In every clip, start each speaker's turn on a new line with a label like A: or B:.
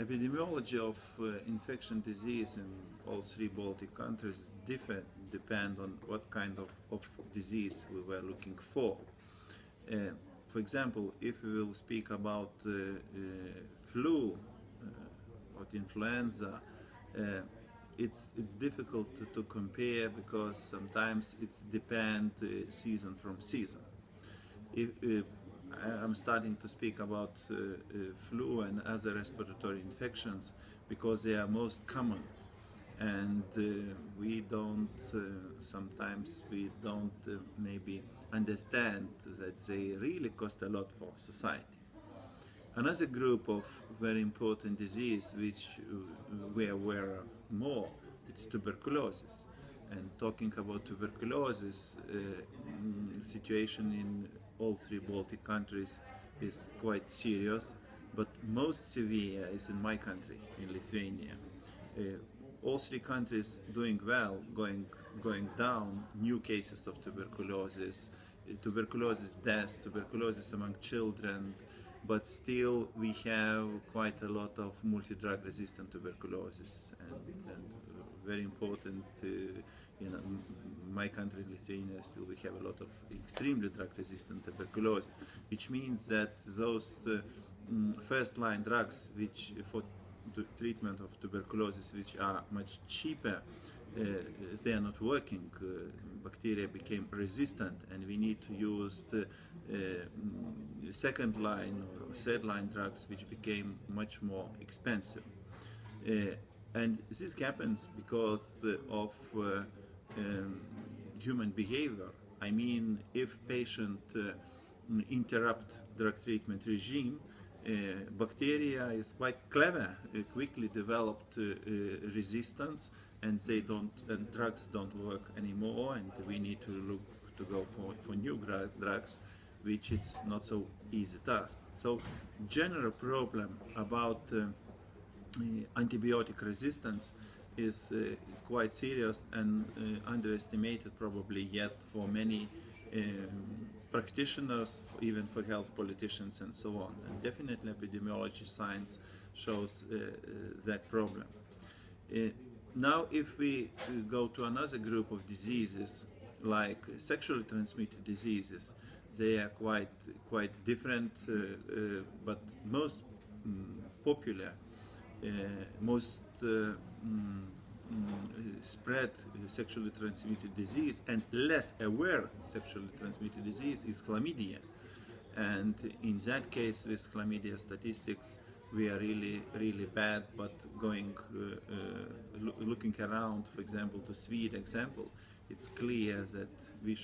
A: Epidemiology of infection disease in all three Baltic countries depend on what kind of disease we were looking for. For example, if we will speak about flu or influenza, it's difficult to compare because sometimes it's depend season from season. I'm starting to speak about flu and other respiratory infections because they are most common, and sometimes we don't maybe understand that they really cost a lot for society. Another group of very important disease which we are aware more, it's tuberculosis. And talking about tuberculosis, situation in all three Baltic countries is quite serious, but most severe is in my country, in Lithuania. All three countries doing well, going down, new cases of tuberculosis, tuberculosis deaths, tuberculosis among children, but still we have quite a lot of multi-drug resistant tuberculosis, and very important in my country, Lithuania, still we have a lot of extremely drug-resistant tuberculosis, which means that those first-line drugs which for treatment of tuberculosis, which are much cheaper, they are not working. Bacteria became resistant, and we need to use the second-line or third-line drugs, which became much more expensive. And this happens because of human behavior. I mean, if patient interrupt drug treatment regime, bacteria is quite clever, quickly developed resistance, and drugs don't work anymore, and we need to go for new drugs, which is not so easy task. So general problem about antibiotic resistance is quite serious and underestimated probably yet for many practitioners, even for health politicians and so on. And definitely epidemiology science shows that problem. Now if we go to another group of diseases like sexually transmitted diseases, they are quite different, but most popular, most spread sexually transmitted disease and less aware sexually transmitted disease is chlamydia. And in that case, with chlamydia statistics, we are really bad, but looking around, for example, to Sweden example, it's clear that we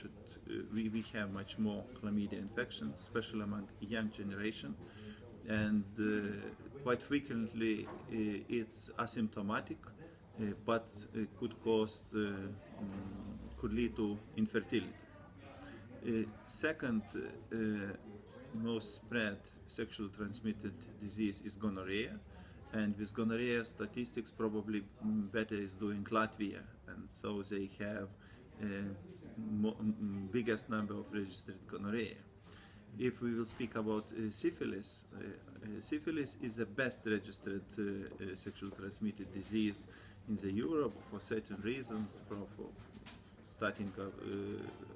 A: have much more chlamydia infections, especially among young generation, and quite frequently it's asymptomatic, but could lead to infertility. Second most spread sexually transmitted disease is gonorrhea, and with gonorrhea statistics probably better is doing Latvia, and so they have biggest number of registered gonorrhea. If we will speak about syphilis, syphilis is the best registered sexually transmitted disease in the Europe for certain reasons, for starting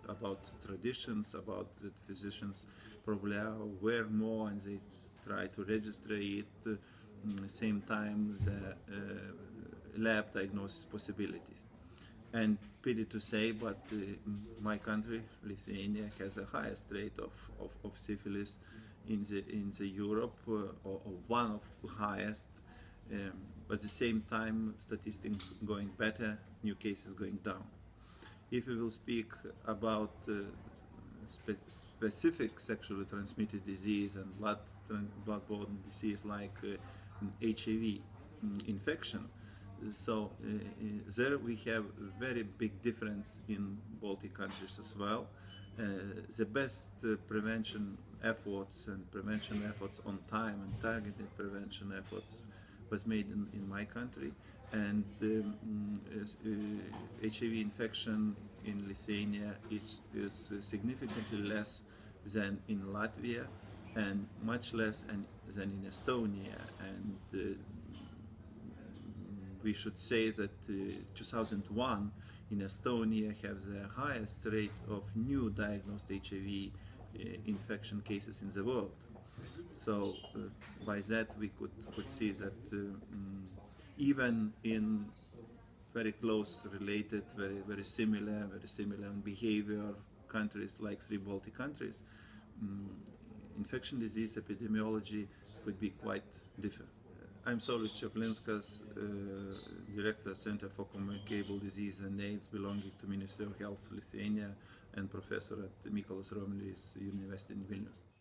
A: about traditions, about that physicians probably are aware more and they try to register it, same time the lab diagnosis possibilities. And pity to say, but my country, Lithuania, has the highest rate of syphilis in the Europe, or one of the highest. But at the same time, statistics going better, new cases going down. If we will speak about specific sexually transmitted disease and blood-borne disease like HIV infection, so there we have very big difference in Baltic countries as well. The best prevention efforts and prevention efforts on time and targeted prevention efforts was made in my country, and HIV infection in Lithuania is significantly less than in Latvia and much less than in Estonia, and we should say that 2001 in Estonia has the highest rate of new diagnosed HIV infection cases in the world. So by that we could see that even in very close related, very similar in behavior countries like 3 Baltic countries, infection disease epidemiology could be quite different. I'm Saulius Caplinskas, Director Center for Communicable Disease and AIDS belonging to Ministry of Health Lithuania and Professor at Mykolas Romeris University in Vilnius.